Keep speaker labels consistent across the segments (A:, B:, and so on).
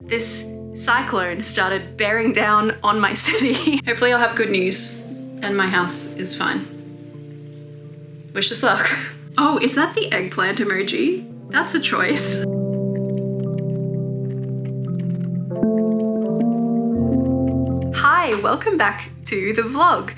A: this cyclone started bearing down on my city. Hopefully I'll have good news and my house is fine. Wish us luck. Oh, is that the eggplant emoji? That's a choice. Hi, welcome back to the vlog.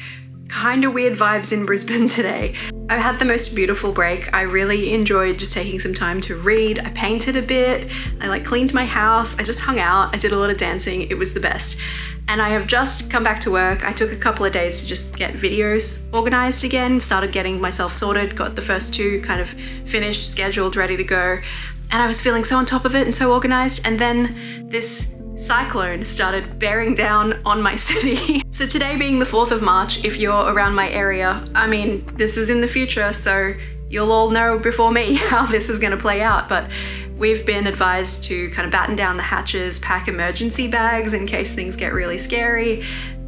A: Kinda weird vibes in Brisbane today. I had the most beautiful break. I really enjoyed just taking some time to read. I painted a bit, I cleaned my house, I just hung out, I did a lot of dancing, it was the best. And I have just come back to work. I took a couple of days to just get videos organized again, started getting myself sorted, got the first two kind of finished, scheduled, ready to go. And I was feeling so on top of it and so organized. And then this cyclone started bearing down on my city. So today being the 4th of March, if you're around my area, I mean, this is in the future, so you'll all know before me how this is gonna play out, but we've been advised to kind of batten down the hatches, pack emergency bags in case things get really scary.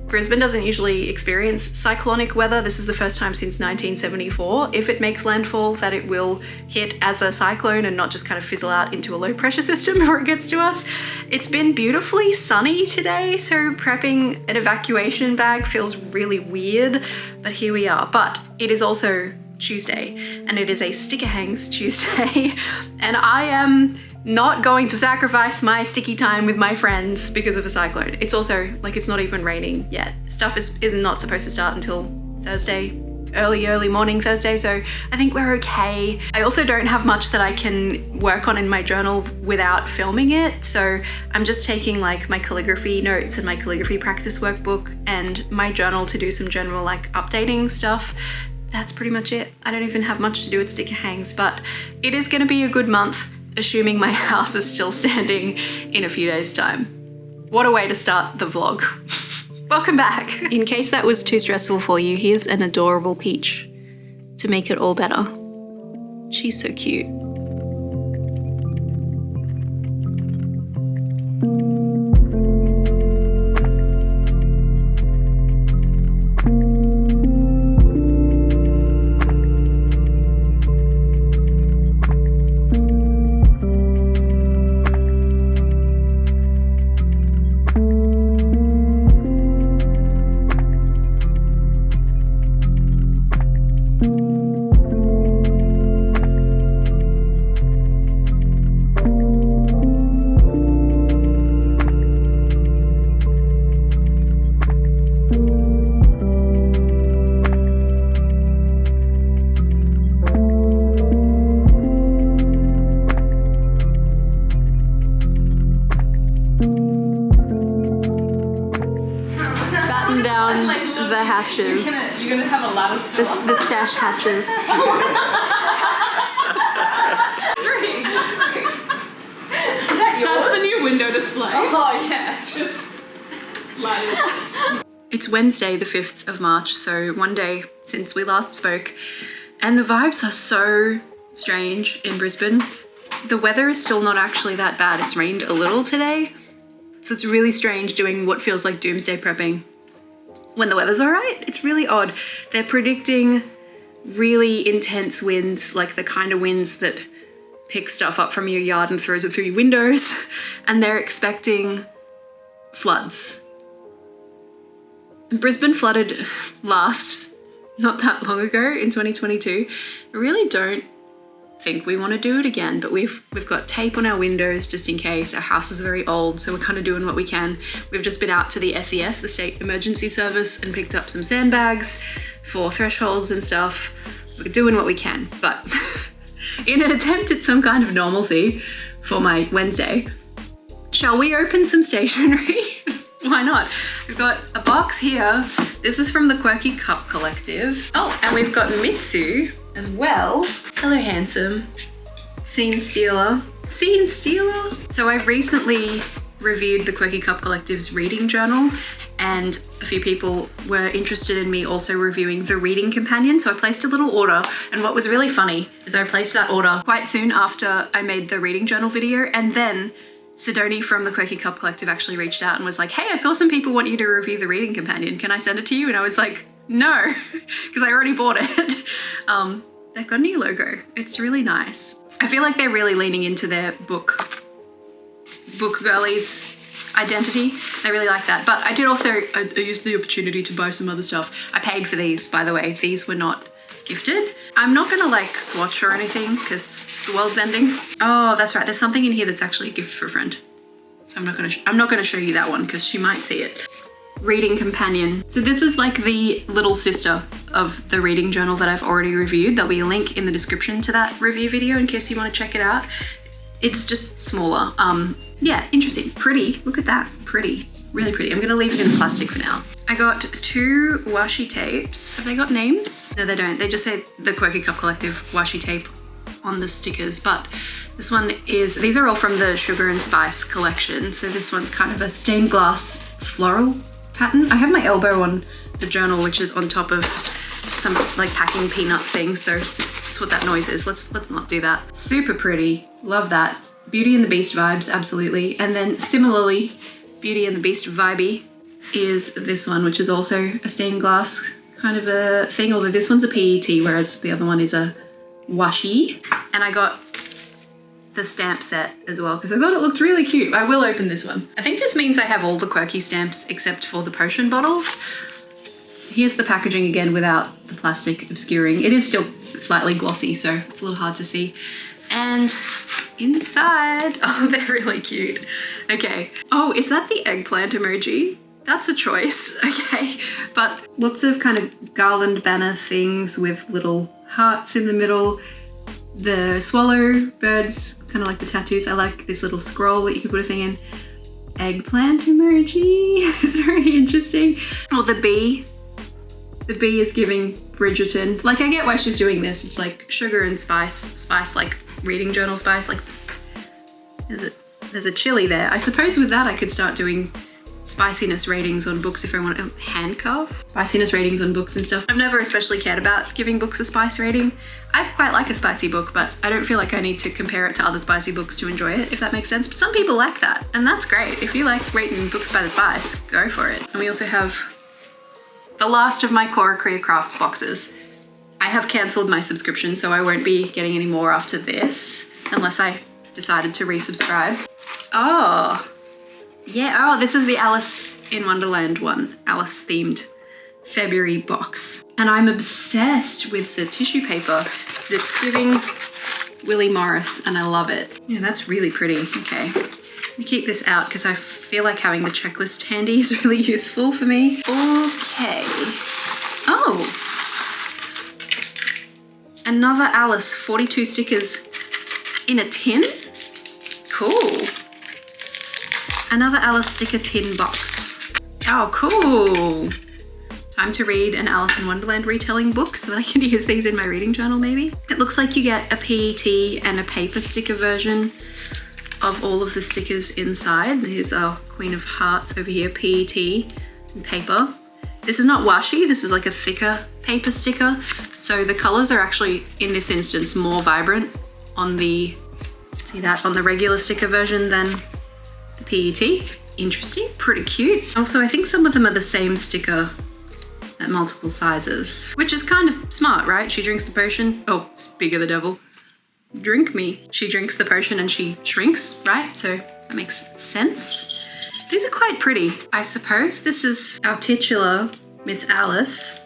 A: Brisbane doesn't usually experience cyclonic weather. This is the first time since 1974, if it makes landfall, that it will hit as a cyclone and not just kind of fizzle out into a low pressure system before it gets to us. It's been beautifully sunny today, so prepping an evacuation bag feels really weird, but here we are. But it is also Tuesday, and it is a sticker hangs Tuesday, and I am not going to sacrifice my sticky time with my friends because of a cyclone. It's also, it's not even raining yet. Stuff is not supposed to start until Thursday, early morning Thursday, so I think we're okay. I also don't have much that I can work on in my journal without filming it, so I'm just taking my calligraphy notes and my calligraphy practice workbook and my journal to do some general updating stuff. That's pretty much it. I don't even have much to do with sticker hangs, but it is gonna be a good month, assuming my house is still standing in a few days' time. What a way to start the vlog. Welcome back. In case that was too stressful for you, here's an adorable peach to make it all better. She's so cute. Down the hatches.
B: You're gonna have a lot of stuff.
A: The stash hatches.
B: Is that yours?
C: That's the new window display.
B: Oh yeah.
C: It's just light.
A: It's Wednesday, the 5th of March, so one day since we last spoke, and the vibes are so strange in Brisbane. The weather is still not actually that bad. It's rained a little today, so it's really strange doing what feels like doomsday prepping when the weather's all right. It's really odd. They're predicting really intense winds, like the kind of winds that pick stuff up from your yard and throws it through your windows, and they're expecting floods. Brisbane flooded last, not that long ago in 2022. I really don't think we want to do it again, but we've got tape on our windows just in case. Our house is very old, so we're kind of doing what we can. We've just been out to the SES, the State Emergency Service, and picked up some sandbags for thresholds and stuff. We're doing what we can, but in an attempt at some kind of normalcy for my Wednesday, shall we open some stationery? Why not? We've got a box here. This is from the Quirky Cup Collective. Oh, and we've got Mitsu as well. Hello, handsome. Scene Stealer. Scene Stealer? So I've recently reviewed the Quirky Cup Collective's reading journal, and a few people were interested in me also reviewing the reading companion, so I placed a little order. And what was really funny is I placed that order quite soon after I made the reading journal video, and then Sidoni from the Quirky Cup Collective actually reached out and was like, hey, I saw some people want you to review the reading companion. Can I send it to you? And I was like, no, because I already bought it. They've got a new logo. It's really nice. I feel like they're really leaning into their book girlies identity. I really like that. But I did also, I used the opportunity to buy some other stuff. I paid for these, by the way. These were not gifted. I'm not gonna like swatch or anything because the world's ending. Oh, that's right. There's something in here that's actually a gift for a friend. So I'm not gonna show you that one because she might see it. Reading companion. So this is like the little sister of the reading journal that I've already reviewed. There'll be a link in the description to that review video in case you want to check it out. It's just smaller. Yeah, interesting. Pretty. Look at that. Pretty. Really pretty. I'm gonna leave it in plastic for now. I got 2 washi tapes. Have they got names? No, they don't. They just say the Quirky Cup Collective washi tape on the stickers, but this one is, these are all from the Sugar and Spice collection. So this one's kind of a stained glass floral pattern. I have my elbow on the journal, which is on top of some like packing peanut thing. So that's what that noise is. Let's not do that. Super pretty. Love that. Beauty and the Beast vibes, absolutely. And then similarly, Beauty and the Beast vibey is this one, which is also a stained glass kind of a thing, although this one's a PET, whereas the other one is a washi. And I got the stamp set as well because I thought it looked really cute. I will open this one. I think this means I have all the quirky stamps except for the potion bottles. Here's the packaging again without the plastic obscuring. It is still slightly glossy, so it's a little hard to see. And inside, oh, they're really cute. Okay. Oh, is that the eggplant emoji? That's a choice, okay. But lots of kind of garland banner things with little hearts in the middle. The swallow birds, kind of like the tattoos. I like this little scroll that you can put a thing in. Eggplant emoji, it's very interesting. Oh, the bee. The bee is giving Bridgerton. Like, I get why she's doing this. It's like sugar and spice, like reading journal spice. Like, there's a chili there. I suppose with that I could start doing spiciness ratings on books if I want to handcuff. Spiciness ratings on books and stuff. I've never especially cared about giving books a spice rating. I quite like a spicy book, but I don't feel like I need to compare it to other spicy books to enjoy it, if that makes sense. But some people like that, and that's great. If you like rating books by the spice, go for it. And we also have the last of my CoraCreaCrafts boxes. I have cancelled my subscription, so I won't be getting any more after this, unless I decided to resubscribe. Oh, yeah, oh, this is the Alice in Wonderland one, Alice themed February box. And I'm obsessed with the tissue paper that's giving Willie Morris, and I love it. Yeah, that's really pretty. Okay, let me keep this out because I feel like having the checklist handy is really useful for me. Okay. Oh, another Alice, 42 stickers in a tin. Cool. Another Alice sticker tin box. Oh, cool. Time to read an Alice in Wonderland retelling book so that I can use these in my reading journal maybe. It looks like you get a PET and a paper sticker version of all of the stickers inside. Here's our Queen of Hearts over here, PET and paper. This is not washi, this is like a thicker paper sticker. So the colors are actually, in this instance, more vibrant on the, see that, on the regular sticker version than the PET. Interesting, pretty cute. Also, I think some of them are the same sticker at multiple sizes, which is kind of smart, right? She drinks the potion. Oh, speak of the devil. Drink me. She drinks the potion and she shrinks, right? So that makes sense. These are quite pretty. I suppose this is our titular Miss Alice.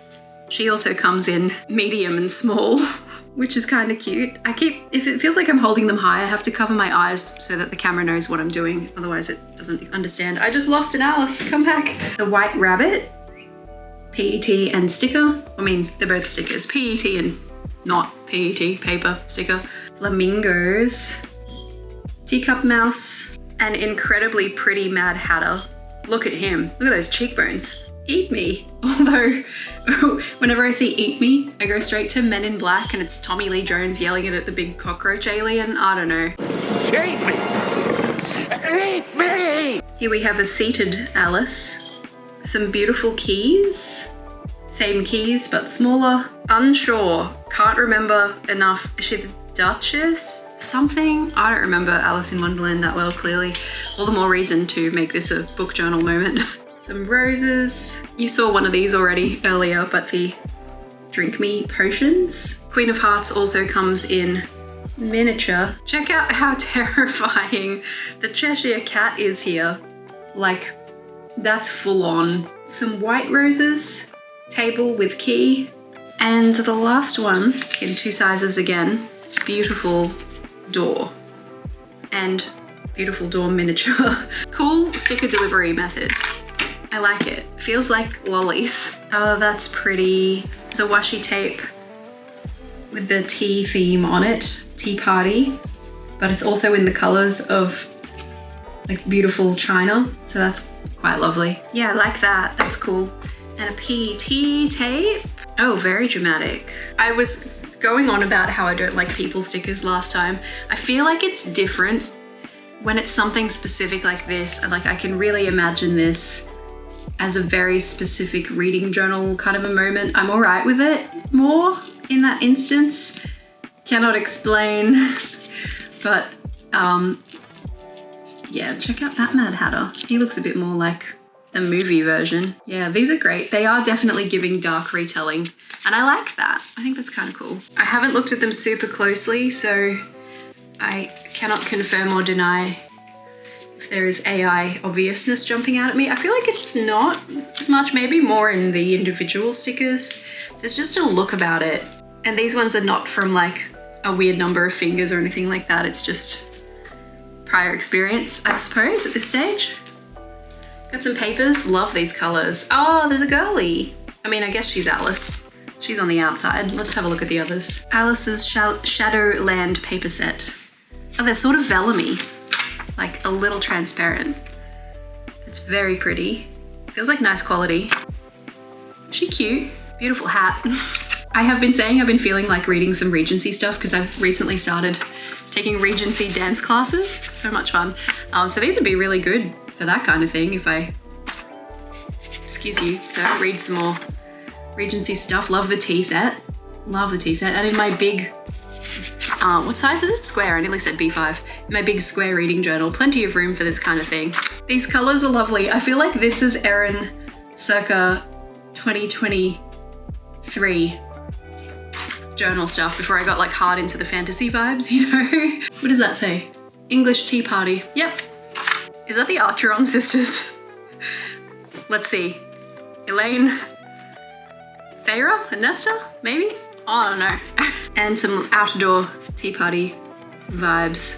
A: She also comes in medium and small, which is kind of cute. If it feels like I'm holding them high, I have to cover my eyes so that the camera knows what I'm doing. Otherwise it doesn't understand. I just lost an Alice, come back. The White Rabbit, PET and sticker. I mean, they're both stickers, PET and not PET, paper sticker. Flamingos, Teacup Mouse, an incredibly pretty Mad Hatter. Look at him, look at those cheekbones. Eat me. Although, whenever I see eat me, I go straight to Men in Black and it's Tommy Lee Jones yelling it at the big cockroach alien. I don't know.
D: Eat me! Eat me!
A: Here we have a seated Alice. Some beautiful keys. Same keys, but smaller. Unsure. Can't remember enough. Is she the Duchess? Something? I don't remember Alice in Wonderland that well, clearly. All the more reason to make this a book journal moment. Some roses. You saw one of these already earlier, but the Drink Me potions. Queen of Hearts also comes in miniature. Check out how terrifying the Cheshire Cat is here. Like, that's full on. Some white roses, table with key, and the last one, in 2 sizes again, beautiful door. And beautiful door miniature. Cool sticker delivery method. I like it. Feels like lollies. Oh, that's pretty. There's a washi tape with the tea theme on it, tea party, but it's also in the colors of like beautiful china, so that's quite lovely. Yeah, I like that. That's cool. And a PT tape. Oh, very dramatic. I was going on about how I don't like people stickers last time. I feel like it's different when it's something specific like this. Like, I can really imagine this as a very specific reading journal kind of a moment. I'm all right with it more in that instance. Cannot explain, but yeah, check out that Mad Hatter. He looks a bit more like the movie version. Yeah, these are great. They are definitely giving dark retelling, and I like that. I think that's kind of cool. I haven't looked at them super closely, so I cannot confirm or deny if there is AI obviousness jumping out at me. I feel like it's not as much, maybe more in the individual stickers. There's just a look about it. And these ones are not from like a weird number of fingers or anything like that. It's just prior experience, I suppose, at this stage. Got some papers. Love these colors. Oh, there's a girly. I mean, I guess she's Alice. She's on the outside. Let's have a look at the others. Alice's Shadowland paper set. Oh, they're sort of vellum-y, like a little transparent. It's very pretty. Feels like nice quality. She cute. Beautiful hat. I have been saying I've been feeling like reading some Regency stuff because I've recently started taking Regency dance classes. So much fun. So these would be really good for that kind of thing if I, excuse you, so read some more Regency stuff. Love the tea set. Love the tea set. And in my big, what size is it? Square. I nearly said B5. In my big square reading journal. Plenty of room for this kind of thing. These colors are lovely. I feel like this is Erin circa 2023 journal stuff before I got like hard into the fantasy vibes, you know? What does that say? English tea party. Yep. Is that the Archeron sisters? Let's see. Elaine, Feyre, and Nesta, maybe? I don't know. And some outdoor tea party vibes.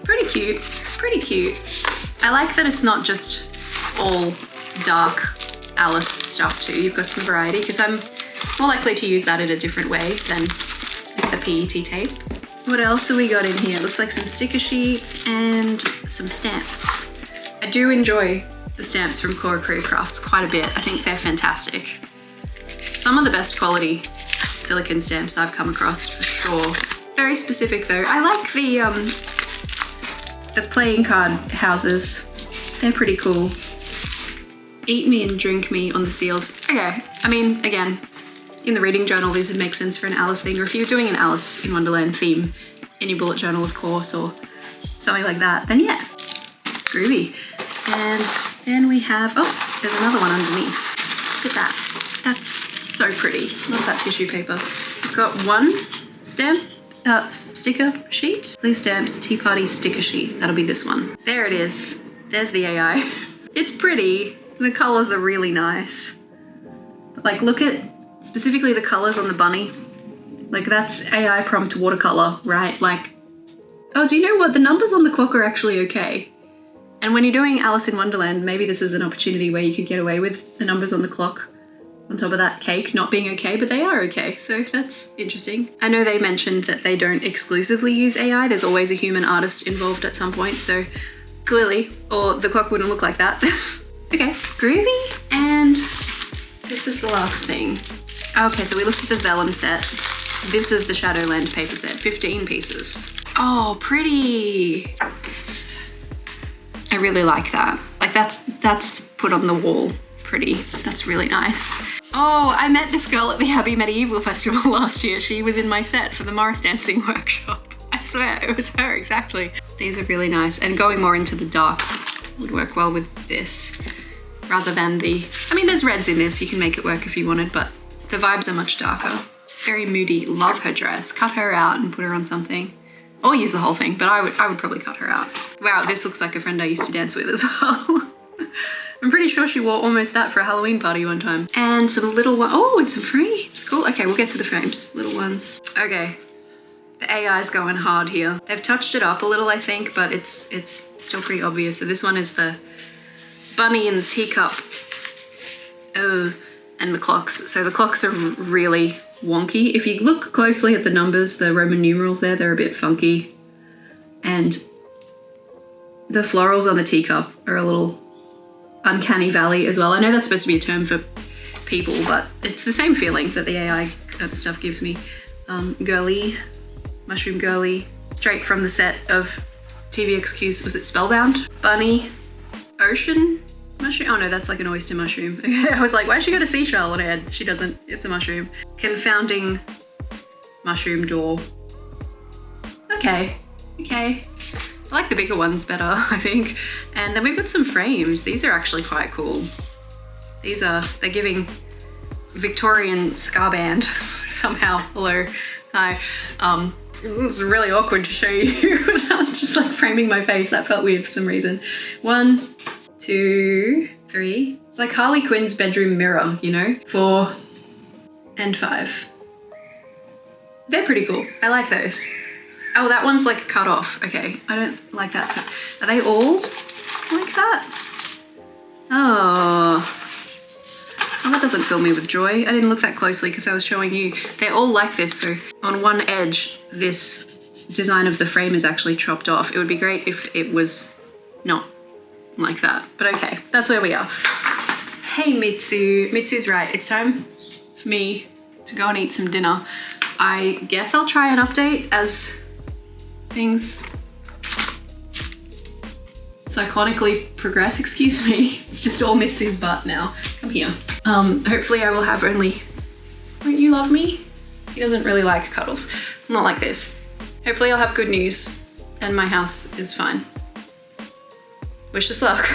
A: Pretty cute, pretty cute. I like that it's not just all dark Alice stuff too. You've got some variety because I'm more likely to use that in a different way than the PET tape. What else have we got in here? Looks like some sticker sheets and some stamps. I do enjoy the stamps from CoraCreaCrafts quite a bit. I think they're fantastic. Some of the best quality silicone stamps I've come across for sure. Very specific though. I like the playing card houses. They're pretty cool. Eat me and drink me on the seals. Okay, I mean, again, in the reading journal, these would make sense for an Alice thing, or if you're doing an Alice in Wonderland theme in your bullet journal, of course, or something like that, then yeah, groovy. And then we have, oh, there's another one underneath. Look at that. That's so pretty. Love that tissue paper. We've got one stamp, sticker sheet. Please stamps, tea party sticker sheet. That'll be this one. There it is. There's the AI. It's pretty. The colors are really nice. But like, look at specifically the colors on the bunny. Like, that's AI prompt watercolor, right? Like, oh, do you know what? The numbers on the clock are actually okay. And when you're doing Alice in Wonderland, maybe this is an opportunity where you could get away with the numbers on the clock on top of that cake not being okay, but they are okay. So that's interesting. I know they mentioned that they don't exclusively use AI. There's always a human artist involved at some point. So clearly, or the clock wouldn't look like that. Okay, groovy. And this is the last thing. Okay, so we looked at the vellum set. This is the Shadowland paper set, 15 pieces. Oh, pretty. I really like that. Like, that's put on the wall pretty. That's really nice. Oh, I met this girl at the Abbey Medieval Festival last year. She was in my set for the Morris dancing workshop. I swear, it was her, exactly. These are really nice, and going more into the dark would work well with this, rather than the, I mean, there's reds in this, you can make it work if you wanted, but the vibes are much darker. Very moody. Love her dress. Cut her out and put her on something. Or use the whole thing, but I would probably cut her out. Wow, this looks like a friend I used to dance with as well. sure she wore almost that for a Halloween party one time. And some little one, oh, and some frames. Cool. Okay, we'll get to the frames. Little ones. Okay. The AI's going hard here. They've touched it up a little, I think, but it's still pretty obvious. So this one is the bunny in the teacup. Oh, and the clocks. So the clocks are really wonky. If you look closely at the numbers, the Roman numerals there, they're a bit funky. And the florals on the teacup are a little uncanny valley as well. I know that's supposed to be a term for people, but it's the same feeling that the AI stuff gives me. Girly, mushroom girly, straight from the set of TVXQ's, was it Spellbound? Bunny, ocean mushroom. Oh no, that's like an oyster mushroom. I was like, why does she got a seashell on her head? She doesn't, it's a mushroom. Confounding mushroom door. Okay. I like the bigger ones better, I think. And then we've got some frames. These are actually quite cool. They're giving Victorian ska band somehow. Hello, hi. It's really awkward to show you without just like framing my face. That felt weird for some reason. 1, 2, 3. It's like Harley Quinn's bedroom mirror, you know? 4 and 5. They're pretty cool. I like those. Oh, that one's like cut off. Okay, I don't like that. Are they all like that? Oh, well, that doesn't fill me with joy. I didn't look that closely because I was showing you. They're all like this. So on one edge, this design of the frame is actually chopped off. It would be great if it was not like that, but okay, that's where we are. Hey, Mitsu. Mitsu's right. It's time for me to go and eat some dinner. I guess I'll try an update as things cyclonically progress. Excuse me. It's just all Mitsu's butt now. Come here. Hopefully I will have only... Won't you love me? He doesn't really like cuddles. Not like this. Hopefully I'll have good news and my house is fine. Wish us luck.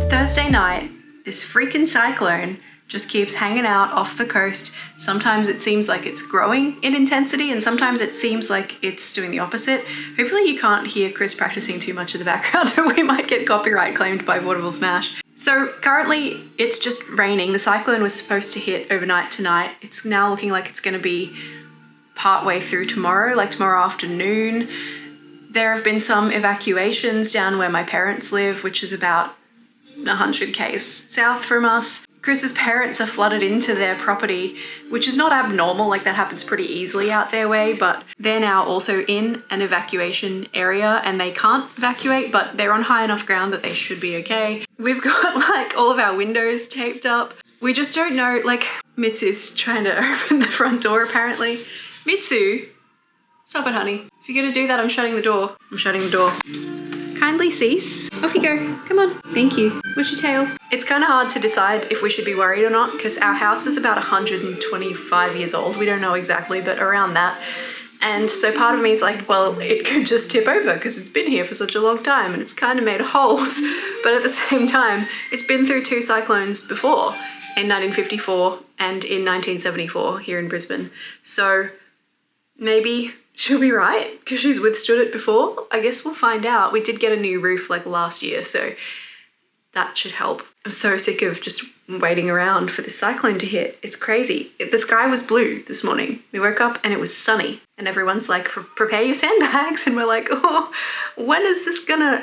A: Thursday night, this freaking cyclone just keeps hanging out off the coast. Sometimes it seems like it's growing in intensity and sometimes it seems like it's doing the opposite. Hopefully you can't hear Chris practicing too much in the background or we might get copyright claimed by Vaudeville Smash. So currently it's just raining. The cyclone was supposed to hit overnight tonight. It's now looking like it's going to be partway through tomorrow, like tomorrow afternoon. There have been some evacuations down where my parents live, which is about 100 k's south from us. Chris's parents are flooded into their property, which is not abnormal, like that happens pretty easily out their way, but they're now also in an evacuation area and they can't evacuate, but they're on high enough ground that they should be okay. We've got like all of our windows taped up. We just don't know, like Mitsu's trying to open the front door apparently. Mitsu, stop it honey. If you're gonna do that, I'm shutting the door. I'm shutting the door. Kindly cease. Off you go. Come on. Thank you. What's your tail? It's kind of hard to decide if we should be worried or not because our house is about 125 years old. We don't know exactly, but around that. And so part of me is like, well, it could just tip over because it's been here for such a long time and it's kind of made holes. But at the same time, it's been through 2 cyclones before in 1954 and in 1974 here in Brisbane. So maybe she'll be right because she's withstood it before. I guess we'll find out. We did get a new roof like last year, so that should help. I'm so sick of just waiting around for this cyclone to hit. It's crazy. The sky was blue this morning. We woke up and it was sunny and everyone's like, prepare your sandbags. And we're like, oh, when is this gonna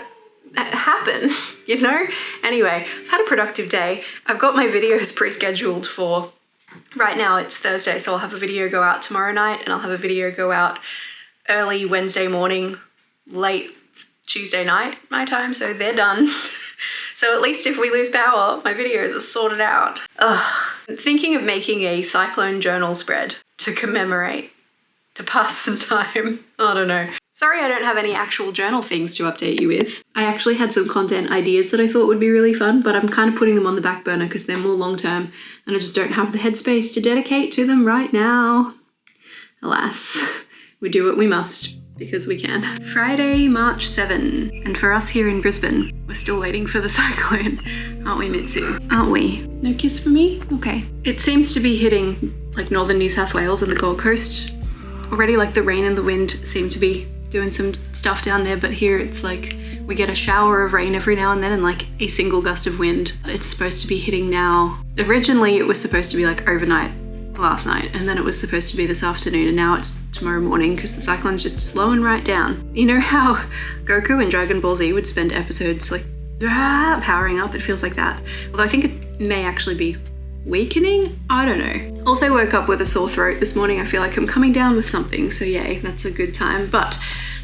A: happen? You know? Anyway, I've had a productive day. I've got my videos pre-scheduled for, right now it's Thursday, so I'll have a video go out tomorrow night and I'll have a video go out early Wednesday morning, late Tuesday night, my time, so they're done. So at least if we lose power, my videos are sorted out. Ugh. I'm thinking of making a cyclone journal spread to commemorate, to pass some time. I don't know. Sorry I don't have any actual journal things to update you with. I actually had some content ideas that I thought would be really fun, but I'm kind of putting them on the back burner because they're more long term and I just don't have the headspace to dedicate to them right now. Alas, we do what we must because we can. Friday, March 7, and for us here in Brisbane, we're still waiting for the cyclone, aren't we, Mitsu? Aren't we? No kiss for me? Okay. It seems to be hitting like northern New South Wales and the Gold Coast already, like the rain and the wind seem to be doing some stuff down there, but here it's like we get a shower of rain every now and then and like a single gust of wind. It's supposed to be hitting now. Originally it was supposed to be like overnight last night and then it was supposed to be this afternoon and now it's tomorrow morning because the cyclone's just slowing right down. You know how Goku in Dragon Ball Z would spend episodes like powering up? It feels like that. Although I think it may actually be weakening? I don't know. Also woke up with a sore throat this morning. I feel like I'm coming down with something, so yay, that's a good time. But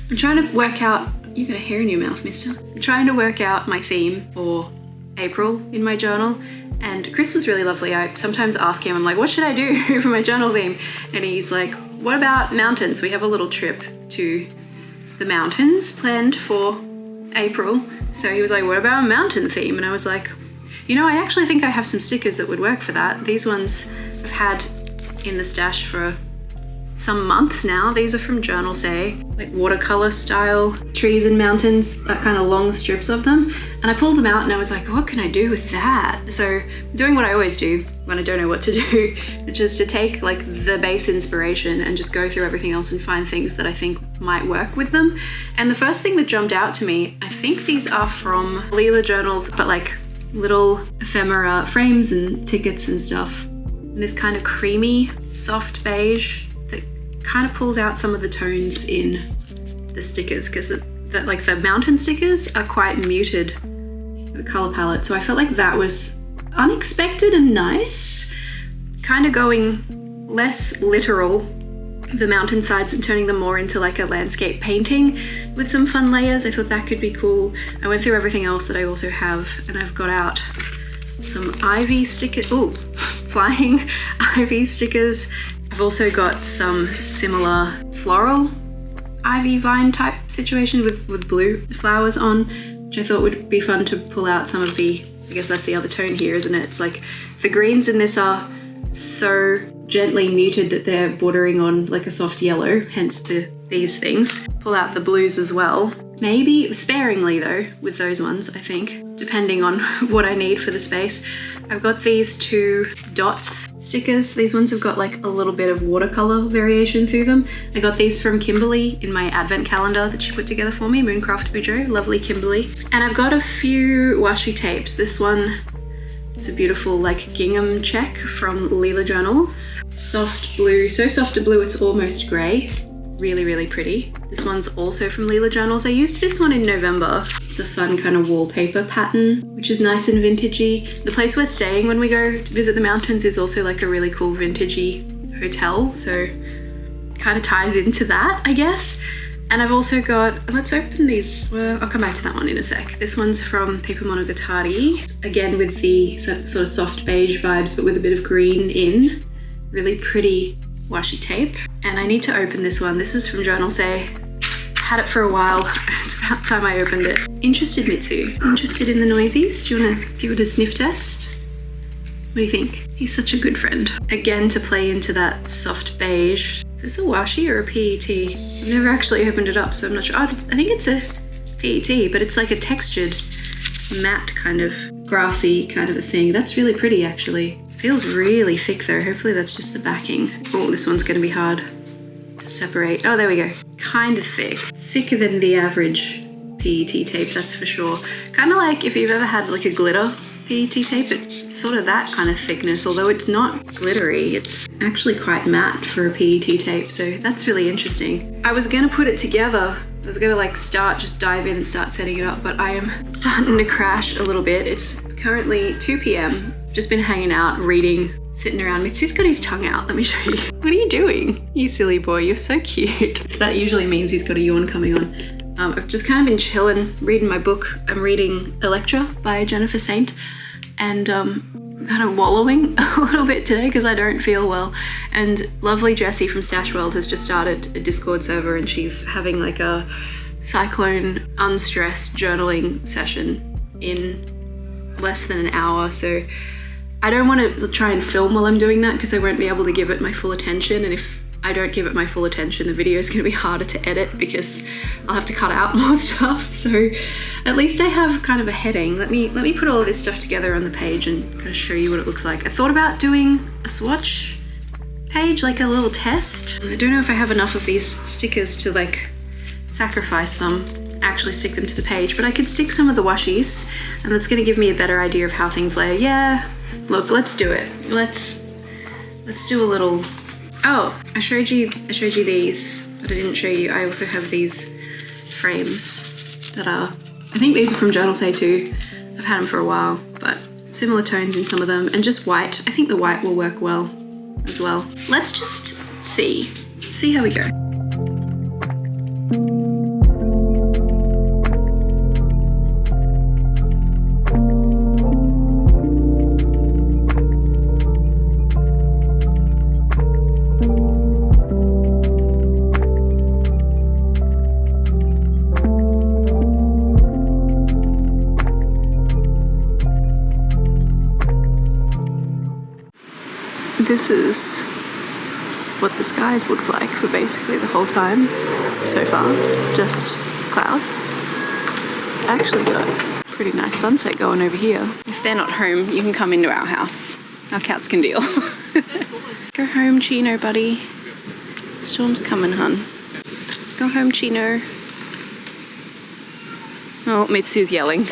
A: I'm trying to work out, you got a hair in your mouth, mister. I'm trying to work out my theme for April in my journal. And Chris was really lovely. I sometimes ask him, I'm like, what should I do for my journal theme? And he's like, what about mountains? We have a little trip to the mountains planned for April. So he was like, what about a mountain theme? And I was like, you know, I actually think I have some stickers that would work for that. These ones I've had in the stash for some months now. These are from JOURNALSAY, like watercolor style trees and mountains, that kind of long strips of them. And I pulled them out and I was like, what can I do with that? So I'm doing what I always do when I don't know what to do, which is to take like the base inspiration and just go through everything else and find things that I think might work with them. And the first thing that jumped out to me, I think these are from Leela journals, but like little ephemera frames and tickets and stuff. And this kind of creamy, soft beige that kind of pulls out some of the tones in the stickers because like the mountain stickers are quite muted, the color palette. So I felt like that was unexpected and nice. Kind of going less literal, the mountainsides, and turning them more into like a landscape painting with some fun layers. I thought that could be cool. I went through everything else that I also have and I've got out some ivy stickers, ooh, flying ivy stickers. I've also got some similar floral ivy vine type situation with blue flowers on, which I thought would be fun to pull out some of the, I guess that's the other tone here, isn't it? It's like the greens in this are so gently muted that they're bordering on like a soft yellow, hence these things. Pull out the blues as well. Maybe sparingly though with those ones, I think, depending on what I need for the space. I've got these 2 dots stickers. These ones have got like a little bit of watercolor variation through them. I got these from Kimberly in my advent calendar that she put together for me, Mooncraft Bujo, lovely Kimberly. And I've got a few washi tapes. This one is a beautiful like gingham check from Leela Journals. Soft blue, so soft a blue it's almost grey. Really, really pretty. This one's also from Leela Journals. I used this one in November. It's a fun kind of wallpaper pattern, which is nice and vintagey. The place we're staying when we go to visit the mountains is also like a really cool vintagey hotel, so kind of ties into that, I guess. And I've also got, let's open these. Well, I'll come back to that one in a sec. This one's from Paper Monogatari, again with the sort of soft beige vibes, but with a bit of green in. Really pretty washi tape. And I need to open this one. This is from JOURNALSAY. Had it for a while. It's about time I opened it. Interested, Mitsu? Interested in the noisies? Do you want to give it a sniff test? What do you think? He's such a good friend. Again, to play into that soft beige. Is this a washi or a PET? I've never actually opened it up, so I'm not sure. Oh, I think it's a PET, but it's like a textured, matte kind of grassy kind of a thing. That's really pretty, actually. Feels really thick though. Hopefully that's just the backing. Oh, this one's gonna be hard to separate. Oh, there we go. Kind of thick. Thicker than the average PET tape, that's for sure. Kind of like if you've ever had like a glitter PET tape, it's sort of that kind of thickness, although it's not glittery, it's actually quite matte for a PET tape, so that's really interesting. I was gonna put it together. I was gonna like just dive in and start setting it up, but I am starting to crash a little bit. It's currently 2 p.m. Just been hanging out, reading, sitting around. Mitsu's got his tongue out, let me show you. What are you doing? You silly boy, you're so cute. That usually means he's got a yawn coming on. I've just kind of been chilling, reading my book. I'm reading Electra by Jennifer Saint, and kind of wallowing a little bit today because I don't feel well. And lovely Jessie from Stash World has just started a Discord server, and she's having like a Cyclone unstressed journaling session in less than an hour. So I don't want to try and film while I'm doing that because I won't be able to give it my full attention, and if I don't give it my full attention, the video is going to be harder to edit because I'll have to cut out more stuff. So at least I have kind of a heading. Let me put all of this stuff together on the page and kind of show you what it looks like. I thought about doing a swatch page, like a little test. I don't know if I have enough of these stickers to like sacrifice some, actually stick them to the page, but I could stick some of the washies, and that's going to give me a better idea of how things layer. Yeah, look, let's do it. Let's do a little. Oh, I showed you these, but I didn't show you. I also have these frames that are, I think these are from JOURNALSAY too. I've had them for a while, but similar tones in some of them, and just white. I think the white will work well as well. Let's just see how we go. This is what the skies looked like for basically the whole time so far, just clouds. I actually got a pretty nice sunset going over here. If they're not home, you can come into our house. Our cats can deal. Go home, Chino, buddy. Storm's coming, hun. Go home, Chino. Oh, Mitsu's yelling.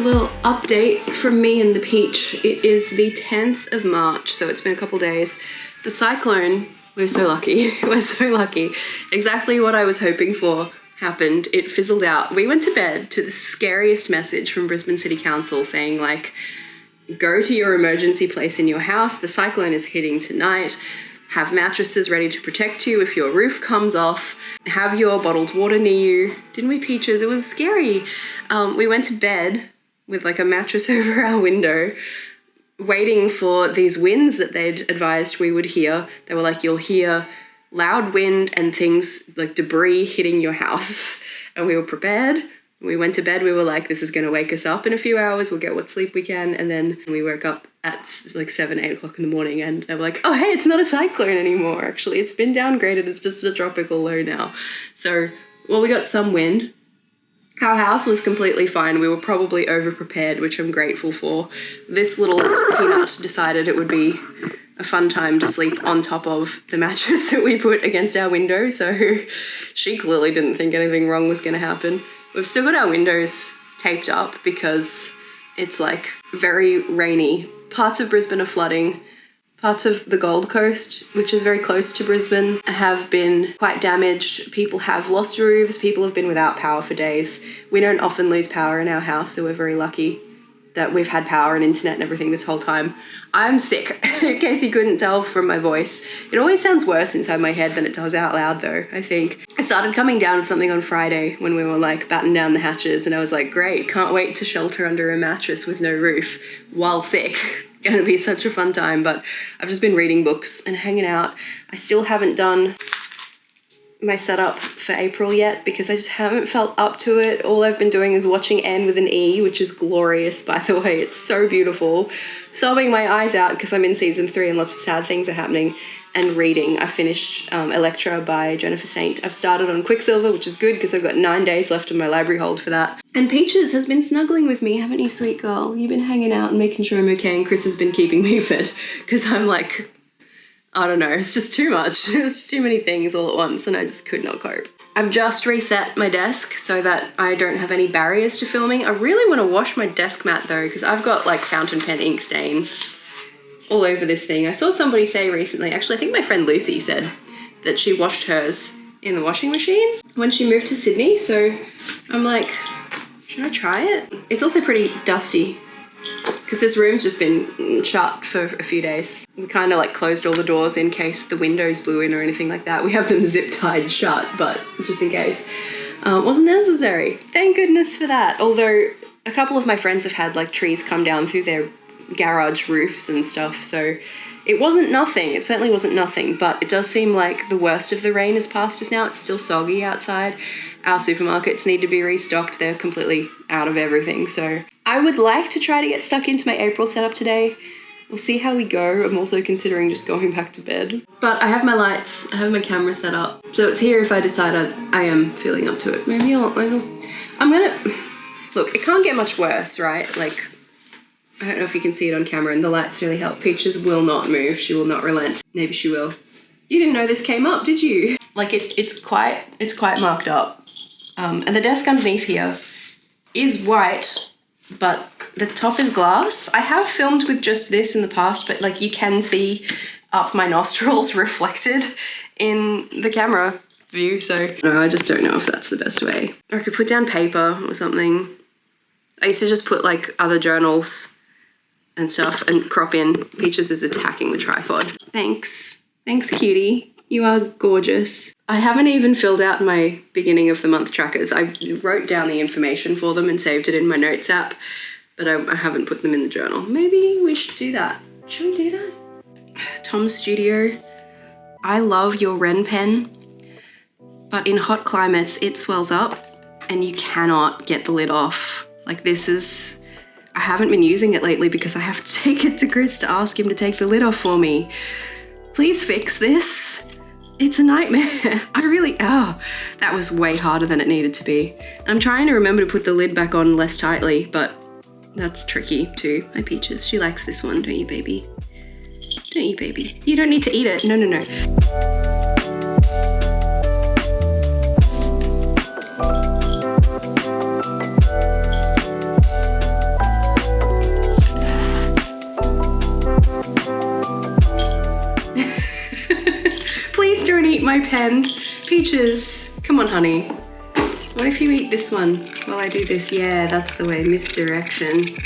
A: Little update from me and the peach. It is the 10th of March, so it's been a couple days. The cyclone, we're so lucky. We're so lucky. Exactly what I was hoping for happened. It fizzled out. We went to bed to the scariest message from Brisbane City Council saying like, go to your emergency place in your house. The cyclone is hitting tonight. have mattresses ready to protect you if your roof comes off, have your bottled water near you. Didn't we, Peaches? It was scary. We went to bed with like a mattress over our window, waiting for these winds that they'd advised we would hear. They were like, you'll hear loud wind and things like debris hitting your house. And we were prepared. We went to bed, we were like, this is gonna wake us up in a few hours, we'll get what sleep we can. And then we woke up at like 7, 8 o'clock in the morning and they were like, oh hey, it's not a cyclone anymore, actually. It's been downgraded, it's just a tropical low now. So, well, we got some wind. Our house was completely fine. We were probably over-prepared, which I'm grateful for. This little peanut decided it would be a fun time to sleep on top of the mattress that we put against our window, so she clearly didn't think anything wrong was gonna happen. We've still got our windows taped up because it's like very rainy. Parts of Brisbane are flooding. Parts of the Gold Coast, which is very close to Brisbane, have been quite damaged. People have lost roofs. People have been without power for days. We don't often lose power in our house, so we're very lucky that we've had power and internet and everything this whole time. I'm sick, in case you couldn't tell from my voice. It always sounds worse inside my head than it does out loud though, I think. I started coming down with something on Friday when we were like batten down the hatches and I was like, great, can't wait to shelter under a mattress with no roof while sick. Gonna be such a fun time, but I've just been reading books and hanging out. I still haven't done my setup for April yet because I just haven't felt up to it. All I've been doing is watching Anne with an E, which is glorious, by the way. It's so beautiful. Sobbing my eyes out because I'm in season 3 and lots of sad things are happening. And reading. I finished Electra by Jennifer Saint. I've started on Quicksilver, which is good because I've got 9 days left on my library hold for that. And Peaches has been snuggling with me, haven't you, sweet girl? You've been hanging out and making sure I'm okay, and Chris has been keeping me fed because I'm like, I don't know, it's just too much. It's just too many things all at once and I just could not cope. I've just reset my desk so that I don't have any barriers to filming. I really want to wash my desk mat though because I've got like fountain pen ink stains all over this thing. I saw somebody say recently, actually I think my friend Lucy said that she washed hers in the washing machine when she moved to Sydney, so I'm like, should I try it? It's also pretty dusty because this room's just been shut for a few days. We kind of like closed all the doors in case the windows blew in or anything like that. We have them zip tied shut, but just in case. Wasn't necessary. Thank goodness for that. Although a couple of my friends have had like trees come down through their garage roofs and stuff, so it wasn't nothing. It certainly wasn't nothing, but it does seem like the worst of the rain is past us now. It's still soggy outside. Our supermarkets need to be restocked. They're completely out of everything, so I would like to try to get stuck into my April setup today. We'll see how we go. I'm also considering just going back to bed. But I have my lights, I have my camera set up, so it's here if I decide I am feeling up to it. Maybe I'm gonna, look, it can't get much worse, right? Like, I don't know if you can see it on camera and the lights really help. Peaches will not move, she will not relent. Maybe she will. You didn't know this came up, did you? Like it's quite marked up. And the desk underneath here is white, but the top is glass. I have filmed with just this in the past, but like you can see up my nostrils reflected in the camera view, so no, I just don't know if that's the best way. Or I could put down paper or something. I used to just put like other journals and stuff and crop in. Peaches is attacking the tripod. Thanks. Thanks, cutie. You are gorgeous. I haven't even filled out my beginning of the month trackers. I wrote down the information for them and saved it in my notes app, but I haven't put them in the journal. Maybe we should do that. Should we do that? Tom's Studio. I love your Ren pen, but in hot climates, it swells up and you cannot get the lid off. Like this is, I haven't been using it lately because I have to take it to Chris to ask him to take the lid off for me. Please fix this. It's a nightmare. That was way harder than it needed to be. I'm trying to remember to put the lid back on less tightly, but that's tricky too. My Peaches, she likes this one, don't you, baby? Don't you, baby? You don't need to eat it. No, no, no. Please don't eat my pen. Peaches, come on, honey. What if you eat this one while I do this? Yeah, that's the way, misdirection.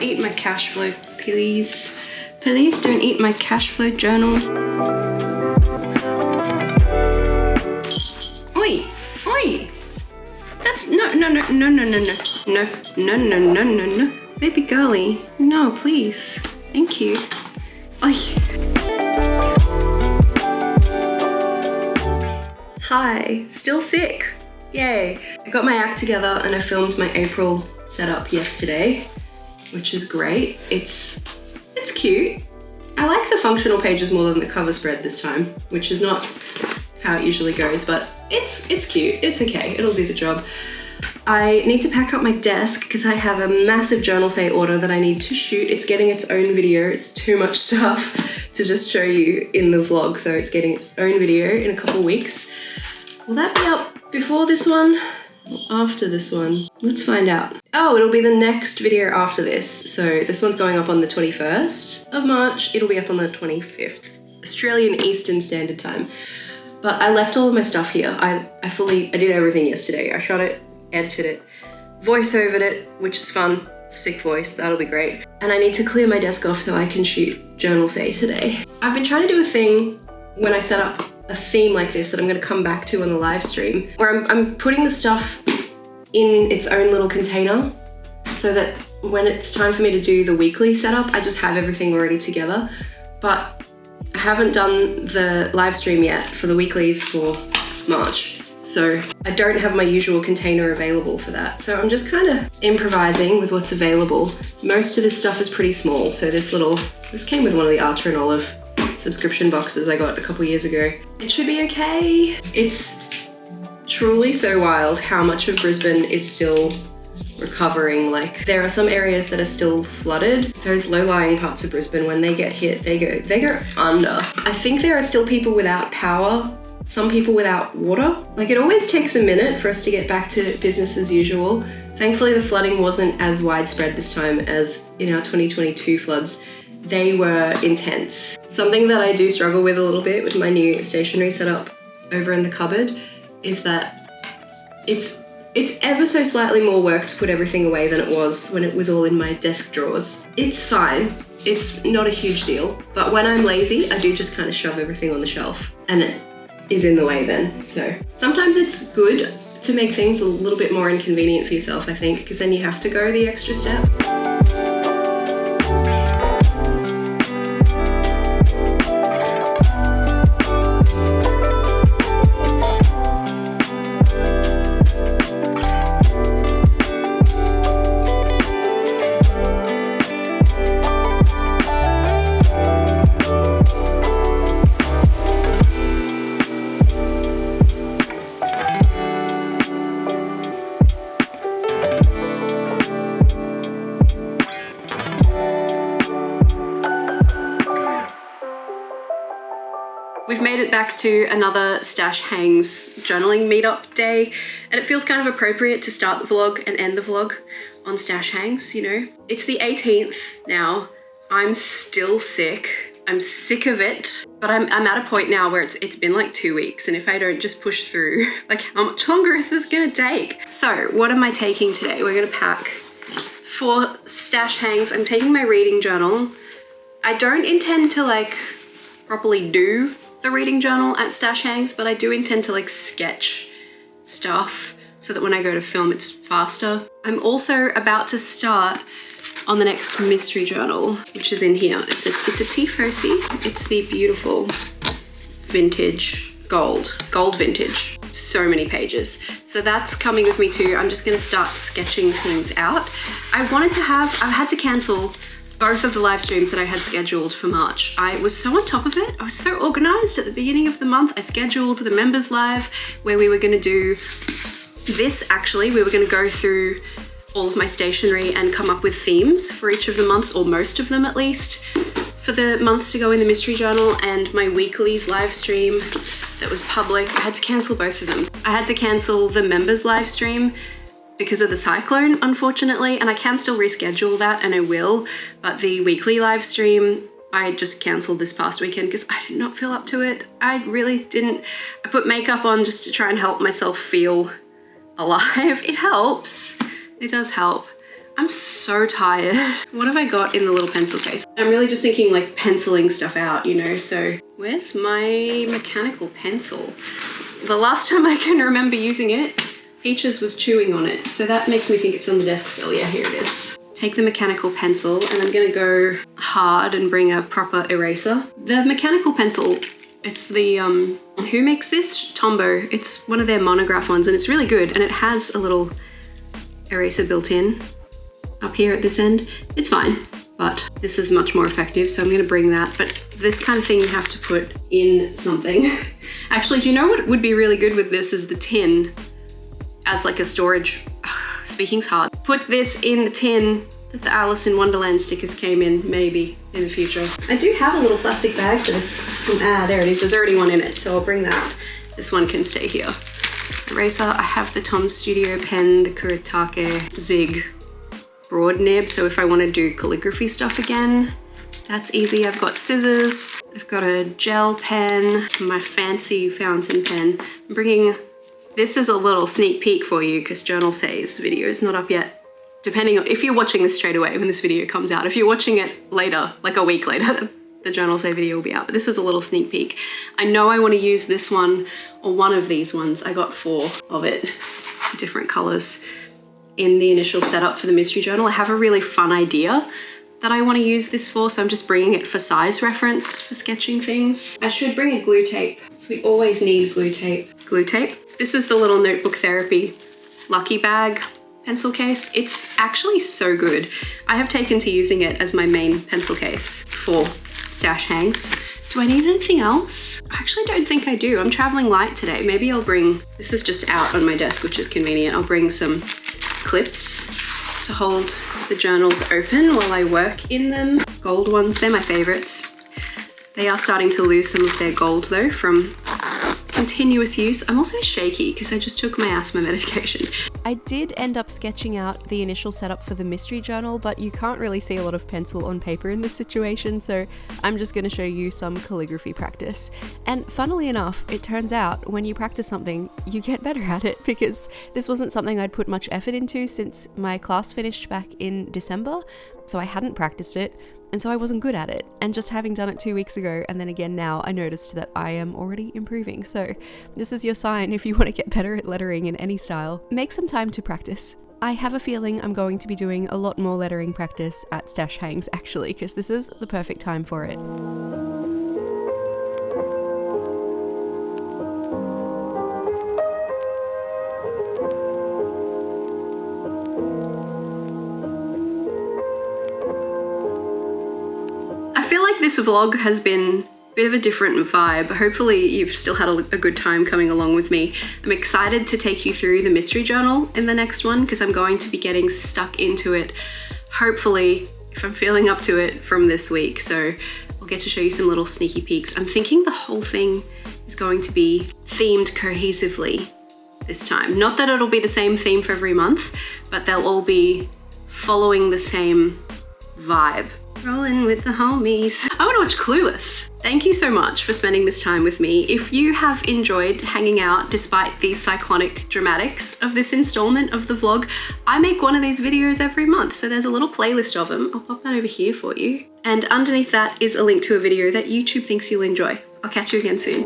A: Don't eat my cash flow, please. Please don't eat my cash flow journal. Oi, oi. That's no. Baby girlie, no, please. Thank you. Oi. Hi, still sick. Yay. I got my act together and I filmed my April setup yesterday, which is great. It's cute. I like the functional pages more than the cover spread this time, which is not how it usually goes, but it's cute. It's okay, it'll do the job. I need to pack up my desk because I have a massive JOURNALSAY order that I need to shoot. It's getting its own video. It's too much stuff to just show you in the vlog, so it's getting its own video in a couple weeks. Will that be up before this one or after this one? Let's find out. Oh, it'll be the next video after this. So this one's going up on the 21st of March. It'll be up on the 25th, Australian Eastern Standard Time. But I left all of my stuff here. I did everything yesterday. I shot it, edited it, voice-overed it, which is fun. Sick voice, that'll be great. And I need to clear my desk off so I can shoot JOURNALSAY today. I've been trying to do a thing when I set up a theme like this that I'm gonna come back to on the live stream, where I'm putting the stuff in its own little container so that when it's time for me to do the weekly setup, I just have everything already together. But I haven't done the live stream yet for the weeklies for March. So I don't have my usual container available for that. So I'm just kind of improvising with what's available. Most of this stuff is pretty small. So this came with one of the Archer and Olive subscription boxes I got a couple years ago. It should be okay. It's truly so wild how much of Brisbane is still recovering. Like, there are some areas that are still flooded. Those low-lying parts of Brisbane, when they get hit, they go under. I think there are still people without power, some people without water. Like, it always takes a minute for us to get back to business as usual. Thankfully, the flooding wasn't as widespread this time as in our 2022 floods. They were intense. Something that I do struggle with a little bit with my new stationery setup over in the cupboard is that it's ever so slightly more work to put everything away than it was when it was all in my desk drawers. It's fine. It's not a huge deal. But when I'm lazy, I do just kind of shove everything on the shelf and it is in the way then. So sometimes it's good to make things a little bit more inconvenient for yourself, I think, because then you have to go the extra step. We've made it back to another Stash Hangs journaling meetup day, and it feels kind of appropriate to start the vlog and end the vlog on Stash Hangs, you know? It's the 18th now. I'm still sick. I'm sick of it, but I'm at a point now where it's been like 2 weeks, and if I don't just push through, like, how much longer is this gonna take? So what am I taking today? We're gonna pack for Stash Hangs. I'm taking my reading journal. I don't intend to like properly do the reading journal at Stash Hangs, but I do intend to like sketch stuff so that when I go to film it's faster. I'm also about to start on the next mystery journal, which is in here. It's a TIEFOSSI. It's the beautiful vintage gold vintage. So many pages. So that's coming with me too. I'm just gonna start sketching things out. I've had to cancel both of the live streams that I had scheduled for March. I was so on top of it. I was so organized at the beginning of the month. I scheduled the members live where we were gonna do this. Actually, we were gonna go through all of my stationery and come up with themes for each of the months, or most of them at least, for the months to go in the mystery journal. And my weeklies live stream that was public, I had to cancel both of them. I had to cancel the members live stream because of the cyclone, unfortunately, and I can still reschedule that, and I will, but the weekly live stream, I just canceled this past weekend because I did not feel up to it. I really didn't. I put makeup on just to try and help myself feel alive. It helps. It does help. I'm so tired. What have I got in the little pencil case? I'm really just thinking like penciling stuff out, you know, so where's my mechanical pencil? The last time I can remember using it, Peaches was chewing on it, so that makes me think it's on the desk still. Yeah, here it is. Take the mechanical pencil and I'm gonna go hard and bring a proper eraser. The mechanical pencil, it's the, who makes this? Tombow. It's one of their monograph ones and it's really good, and it has a little eraser built in up here at this end. It's fine, but this is much more effective, so I'm gonna bring that. But this kind of thing you have to put in something. Actually, do you know what would be really good with this is the tin as like a storage. Speaking's hard. Put this in the tin that the Alice in Wonderland stickers came in, maybe in the future. I do have a little plastic bag for this. There it is. There's already one in it, so I'll bring that. This one can stay here. Eraser, I have the Tom Studio pen, the Kuretake Zig broad nib, so if I want to do calligraphy stuff again, that's easy. I've got scissors, I've got a gel pen, my fancy fountain pen. I'm bringing, this is a little sneak peek for you because JOURNALSAY's video is not up yet. Depending on, if you're watching this straight away when this video comes out, if you're watching it later, like a week later, the JOURNALSAY video will be out, but this is a little sneak peek. I know I want to use this one or one of these ones. I got 4 of it, different colors in the initial setup for the mystery journal. I have a really fun idea that I want to use this for, so I'm just bringing it for size reference for sketching things. I should bring a glue tape, so we always need glue tape. Glue tape. This is the little Notebook Therapy Lucky Bag pencil case. It's actually so good. I have taken to using it as my main pencil case for stash hangs. Do I need anything else? I actually don't think I do. I'm traveling light today. Maybe I'll bring, this is just out on my desk, which is convenient. I'll bring some clips to hold the journals open while I work in them. Gold ones, they're my favorites. They are starting to lose some of their gold though from continuous use. I'm also shaky because I just took my asthma medication.
E: I did end up sketching out the initial setup for the mystery journal, but you can't really see a lot of pencil on paper in this situation, so I'm just going to show you some calligraphy practice. And funnily enough, it turns out when you practice something, you get better at it, because this wasn't something I'd put much effort into since my class finished back in December, so I hadn't practiced it. And so I wasn't good at it, and just having done it 2 weeks ago and then again now, I noticed that I am already improving. So this is your sign if you want to get better at lettering in any style. Make some time to practice. I have a feeling I'm going to be doing a lot more lettering practice at stash hangs actually, because this is the perfect time for it.
A: I feel like this vlog has been a bit of a different vibe. Hopefully you've still had a good time coming along with me. I'm excited to take you through the mystery journal in the next one because I'm going to be getting stuck into it, hopefully, if I'm feeling up to it, from this week. So I'll get to show you some little sneaky peeks. I'm thinking the whole thing is going to be themed cohesively this time. Not that it'll be the same theme for every month, but they'll all be following the same vibe. Rolling with the homies. I want to watch Clueless. Thank you so much for spending this time with me. If you have enjoyed hanging out despite the cyclonic dramatics of this installment of the vlog, I make one of these videos every month, so there's a little playlist of them. I'll pop that over here for you. And underneath that is a link to a video that YouTube thinks you'll enjoy. I'll catch you again soon.